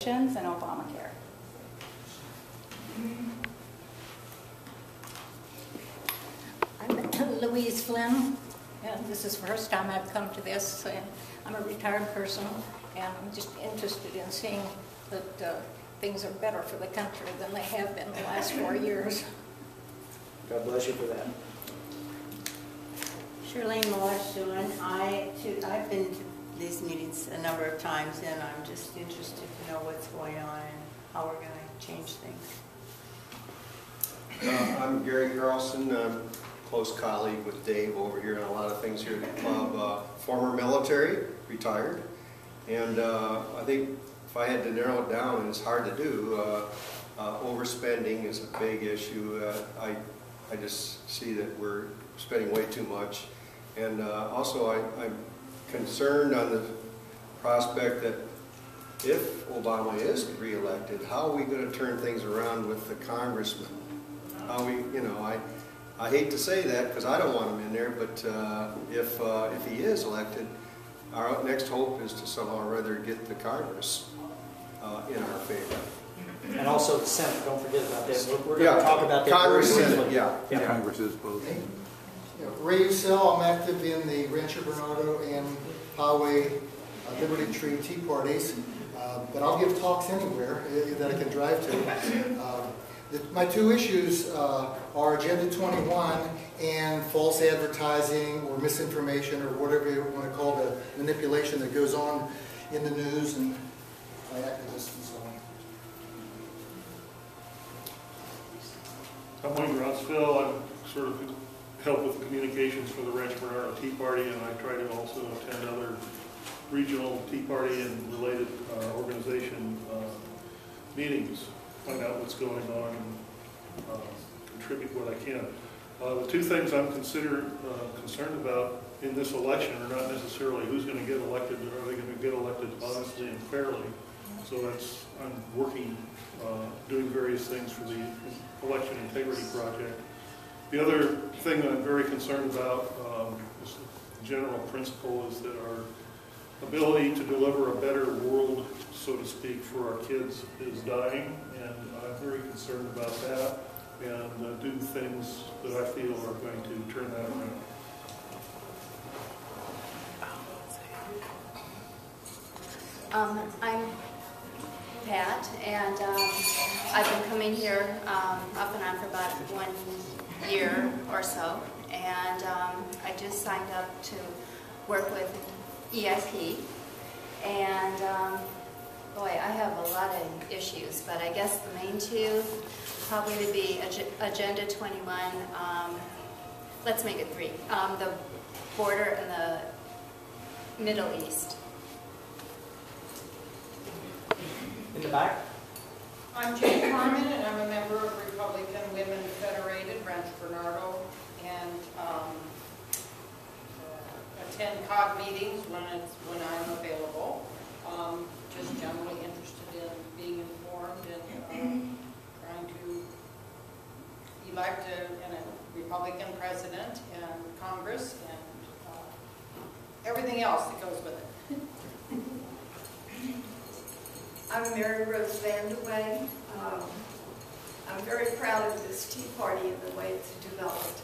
and Obamacare. I'm Louise Flynn, and this is the first time I've come to this. And I'm a retired person, and I'm just interested in seeing that things are better for the country than they have been the last 4 years. God bless you for that. Shirlene Morris-Doohan. I've been to these meetings a number of times, and I'm just interested to know what's going on and how we're going to change things. I'm Gary Carlson. I'm a close colleague with Dave over here on a lot of things here at the club. Former military, retired, and I think if I had to narrow it down, and it's hard to do, overspending is a big issue. I just see that we're spending way too much, and also I'm concerned on the prospect that if Obama is reelected, how are we going to turn things around with the congressman? How we, I hate to say that because I don't want him in there, but if he is elected, our next hope is to somehow or other get the Congress in our favor. And also the Senate, don't forget about that. We're going to talk about that. Congress, very Senate, briefly. yeah. Congress is both. Ray Ussel, I'm active in the Rancho Bernardo and Highway Liberty Tree Tea Parties, but I'll give talks anywhere that I can drive to. My two issues are Agenda 21 and false advertising or misinformation or whatever you want to call the manipulation that goes on in the news and by activists and so on. I'm Wayne Rossville. I sort of help with the communications for the Rancho Bernardo Tea Party, and I try to also attend other regional Tea Party and related organization meetings, find out what's going on, and contribute what I can. The two things I'm concerned about in this election are not necessarily who's going to get elected, but are they going to get elected honestly and fairly. So I'm working, doing various things for the Election Integrity Project. The other thing that I'm very concerned about, is the general principle, is that our ability to deliver a better world, so to speak, for our kids is dying, and I'm very concerned about that, and do things that I feel are going to turn that around. I'm Pat, and I've been coming here off and on for about 1 year or so, and I just signed up to work with EIP, and boy, I have a lot of issues, but I guess the main two probably would be Agenda 21, let's make it 3, the border in the Middle East. In the back. I'm Jane Carmen, and I'm a member of Republican Women Federated, Rancho Bernardo, and attend COG meetings when I'm available. Just generally interested in being informed and trying to elect a Republican president and Congress and everything else that goes with it. I'm Mary Rose Vanderway. I'm very proud of this Tea Party and the way it's developed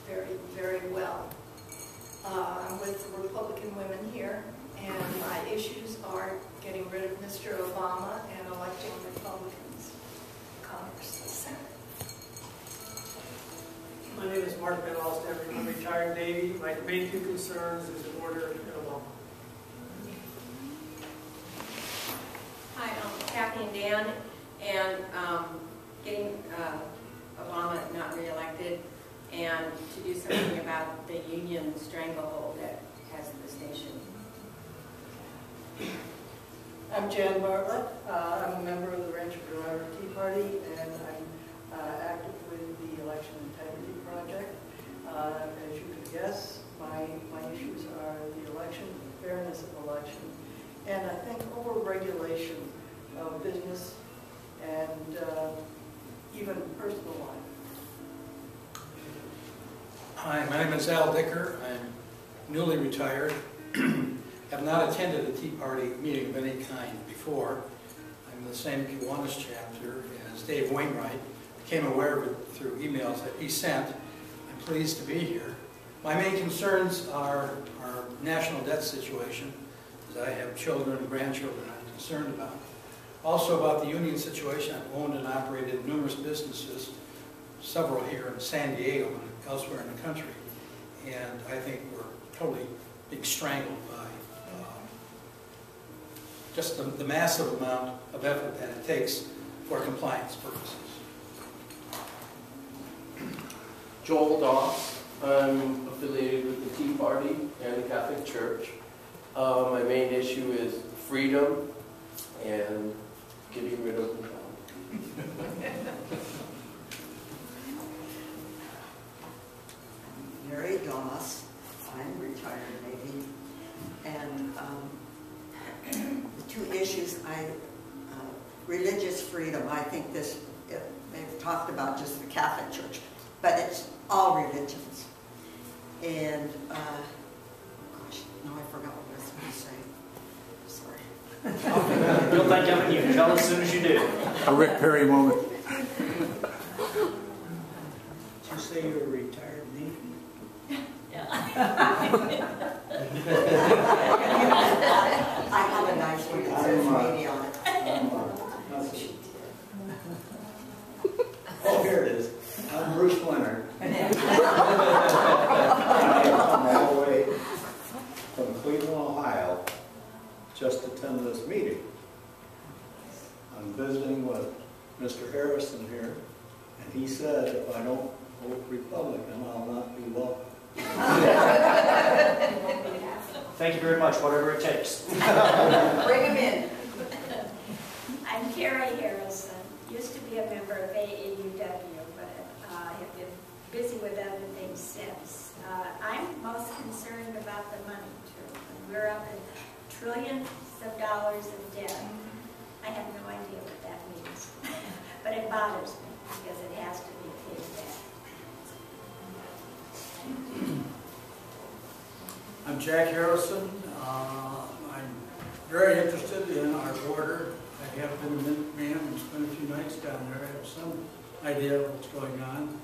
very, very well. I'm with the Republican women here, and my issues are getting rid of Mr. Obama and electing Republicans to Congress and Senate. My name is Mark Van Alstad. I'm a retired Navy. My main two concerns is the border and Obama. Hi, I'm Kathy and Dan, and getting Obama not reelected and to do something about the union stranglehold that has the station. I'm Jan Bartlett. I'm a member of the Rancho Bernardo Tea Party, and I'm active with the Election Integrity Project. As you can guess, my issues are the election, the fairness of election, and I think over-regulation of business and even personal life. Hi, my name is Al Dicker. I'm newly retired. have not attended a Tea Party meeting of any kind before. I'm in the same Kiwanis chapter as Dave Wainwright. Became aware of it through emails that he sent. I'm pleased to be here. My main concerns are our national debt situation, as I have children and grandchildren I'm concerned about. Also about the union situation. I've owned and operated numerous businesses, several here in San Diego and elsewhere in the country. And I think we're totally being strangled by just the massive amount of effort that it takes for compliance purposes. Joel Doss. I'm affiliated with the Tea Party and the Catholic Church. My main issue is freedom and getting rid of the pound. Mary Doss. I'm retired Navy. And the two issues, religious freedom, I think they've talked about just the Catholic Church, but it's all religions. And, gosh, no, I forgot what I was going to say. Sorry. You'll think of it, you can tell as soon as you do. A Rick Perry moment. Did you say you were retired Navy? I have a nice one that says Navy on it. Oh, here it is. I'm Bruce Leonard. I come all the way from Cleveland, Ohio, just to attend this meeting. I'm visiting with Mr. Harrison here, and he said if I don't vote Republican, I'll not be welcome. Thank you very much, whatever it takes. Bring him in. I'm Carrie Harrison. Used to be a member of AAUW, but have been busy with other things since. I'm most concerned about the money, too. We're up in trillions of dollars of debt. I have no idea what that means, but it bothers me because it has to be paid back. I'm Jack Harrison. I'm very interested in our border. I have been a Minuteman and spent a few nights down there. I have some idea of what's going on.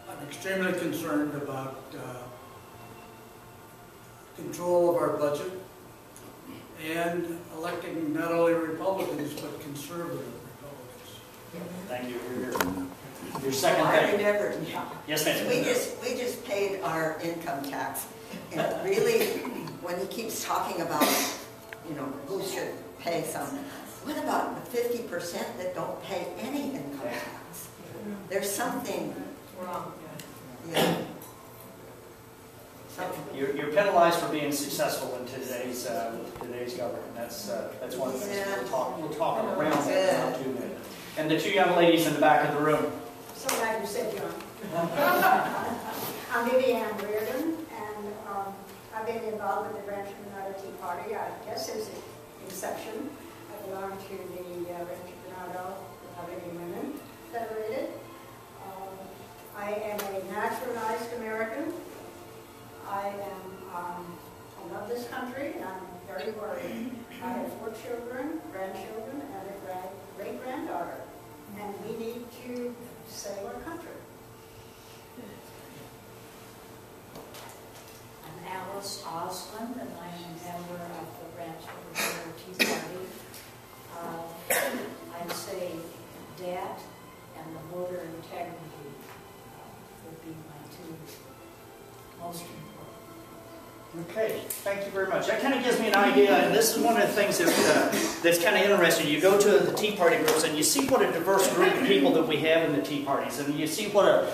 I'm extremely concerned about control of our budget and electing not only Republicans but conservative Republicans. Thank you. Your second I thing. remember. Yes, ma'am. We just paid our income tax, and really, when he keeps talking about, who should pay something, what about the 50% that don't pay any income tax? There's something wrong. Yeah. You're penalized for being successful in today's government. That's one of the things we'll talk around that in about 2 minutes. And the two young ladies in the back of the room. So glad you said John. I'm Vivian Reardon, and I've been involved with the Rancho Bernardo Tea Party, I guess, since its inception. I belong to the Rancho Bernardo Women Federated. I am a naturalized American. I love this country, and I'm very worried. I have 4 children, grandchildren, and a great-granddaughter, and we need to save our country. I'm Alice Osland, and I'm a member of the Rancho Bernardo Tea Party. I'd say debt and the voter integrity would be my 2 most important. Okay, thank you very much. That kind of gives me an idea, and this is one of the things that's kind of interesting. You go to the Tea Party groups, and you see what a diverse group of people that we have in the Tea Parties, and you see what a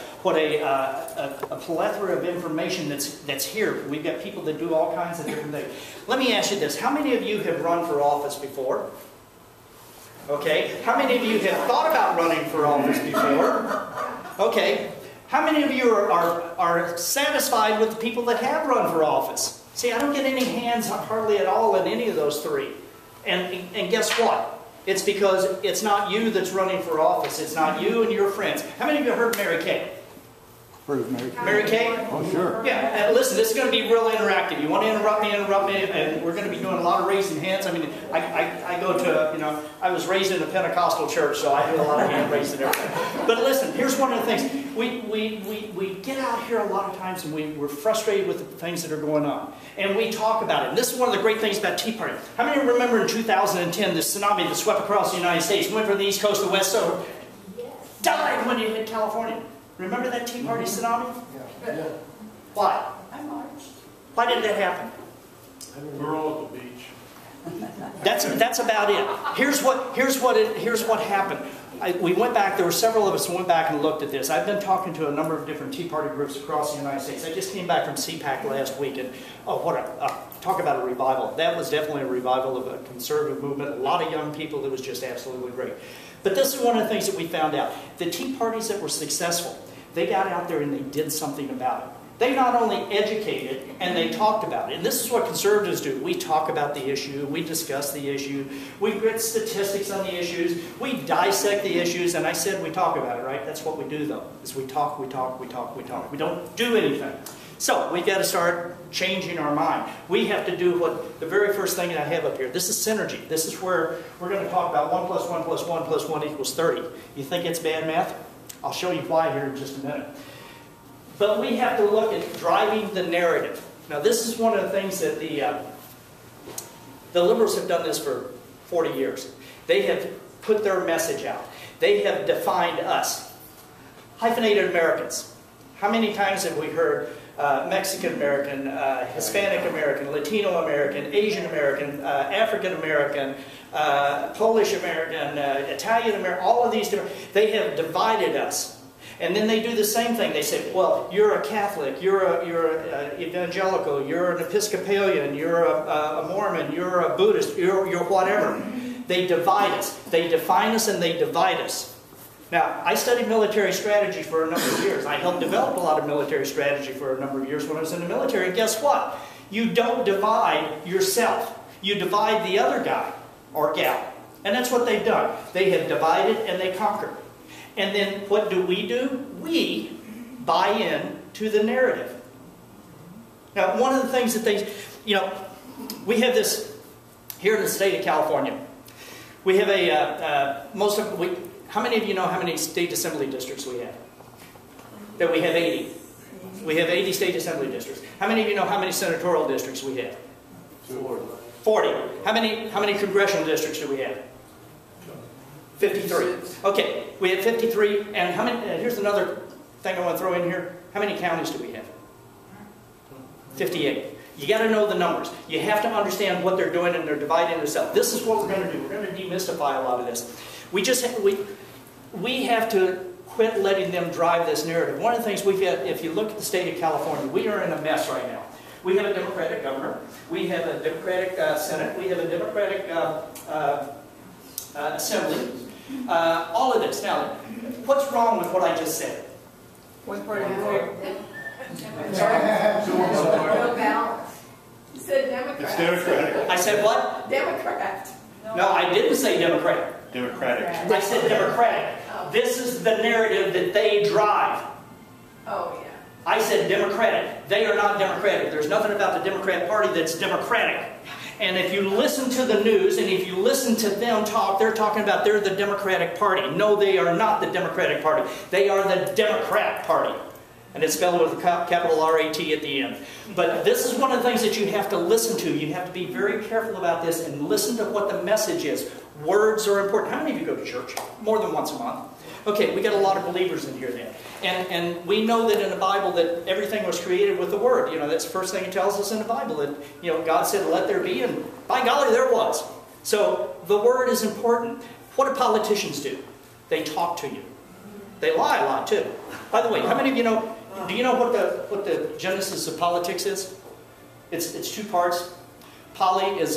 plethora of information that's here. We've got people that do all kinds of different things. Let me ask you this: how many of you have run for office before? Okay. How many of you have thought about running for office before? Okay. How many of you are satisfied with the people that have run for office? See, I don't get any hands hardly at all in any of those 3. And guess what? It's because it's not you that's running for office. It's not you and your friends. How many of you heard Mary Kay? Where's Mary Kay? Mary Kay? Oh, sure. Yeah, and listen, this is going to be real interactive. You want to interrupt me, and we're going to be doing a lot of raising hands. I mean, I go to, you know, I was raised in a Pentecostal church, so I do a lot of hand raising and everything. But listen, here's one of the things. We get out here a lot of times, and we're frustrated with the things that are going on. And we talk about it. And this is one of the great things about Tea Party. How many remember in 2010, the tsunami that swept across the United States, went from the East Coast to the West, so died when it hit California? Remember that Tea Party tsunami? Yeah. Why? I marched. Why did that happen? We're all at the beach. That's about it. Here's what happened. We went back. There were several of us who went back and looked at this. I've been talking to a number of different Tea Party groups across the United States. I just came back from CPAC last week, and talk about a revival. That was definitely a revival of a conservative movement. A lot of young people. It was just absolutely great. But this is one of the things that we found out. The Tea Parties that were successful, they got out there and they did something about it. They not only educated and they talked about it. And this is what conservatives do. We talk about the issue. We discuss the issue. We get statistics on the issues. We dissect the issues. And I said we talk about it, right? That's what we do, though, is we talk, we talk, we talk, we talk. We don't do anything. So we've got to start changing our mind. We have to do what the very first thing that I have up here. This is synergy. This is where we're going to talk about 1 + 1 + 1 + 1 = 30. You think it's bad math? I'll show you why here in just a minute. But we have to look at driving the narrative. Now, this is one of the things that the liberals have done this for 40 years. They have put their message out. They have defined us. Hyphenated Americans. How many times have we heard Mexican American, Hispanic American, Latino American, Asian American, African American, Polish American, Italian American, all of these different, they have divided us. And then they do the same thing. They say, well, you're a Catholic, you're an evangelical, you're an Episcopalian, you're a Mormon, you're a Buddhist, you're whatever. They divide us. They define us and they divide us. Now, I studied military strategy for a number of years. I helped develop a lot of military strategy for a number of years when I was in the military. And guess what? You don't divide yourself. You divide the other guy or gal. And that's what they've done. They have divided and they conquered. And then what do? We buy in to the narrative. Now, one of the things that they, you know, we have this here in the state of California. We have how many of you know how many state assembly districts we have? That we have 80. We have 80 state assembly districts. How many of you know how many senatorial districts we have? 40. How many congressional districts do we have? 53. Okay, we have 53, and how many? Here's another thing I want to throw in here. How many counties do we have? 58. You got to know the numbers. You have to understand what they're doing, and they're dividing themselves. This is what we're going to do. We're going to demystify a lot of this. We have to quit letting them drive this narrative. One of the things we've got, if you look at the state of California, we are in a mess right now. We have a Democratic governor. We have a Democratic Senate. We have a Democratic Assembly. All of this. Now, what's wrong with what I just said? What part of no balance. You said Democrat. It's Democratic. I said what? Democrat. No, I didn't say Democratic. Democratic. I said Democratic. Oh. This is the narrative that they drive. Oh, yeah. I said Democratic. They are not Democratic. There's nothing about the Democrat Party that's Democratic. And if you listen to the news and if you listen to them talk, they're talking about they're the Democratic Party. No, they are not the Democratic Party. They are the Democrat Party. And it's spelled with a capital R-A-T at the end. But this is one of the things that you have to listen to. You have to be very careful about this and listen to what the message is. Words are important. How many of you go to church? More than once a month. Okay, we got a lot of believers in here then. And we know that in the Bible that everything was created with the Word. You know, that's the first thing it tells us in the Bible. That, you know, God said, let there be, and by golly, there was. So the Word is important. What do politicians do? They talk to you. They lie a lot too. By the way, how many of you know, do you know what the genesis of politics is? It's two parts. Poly is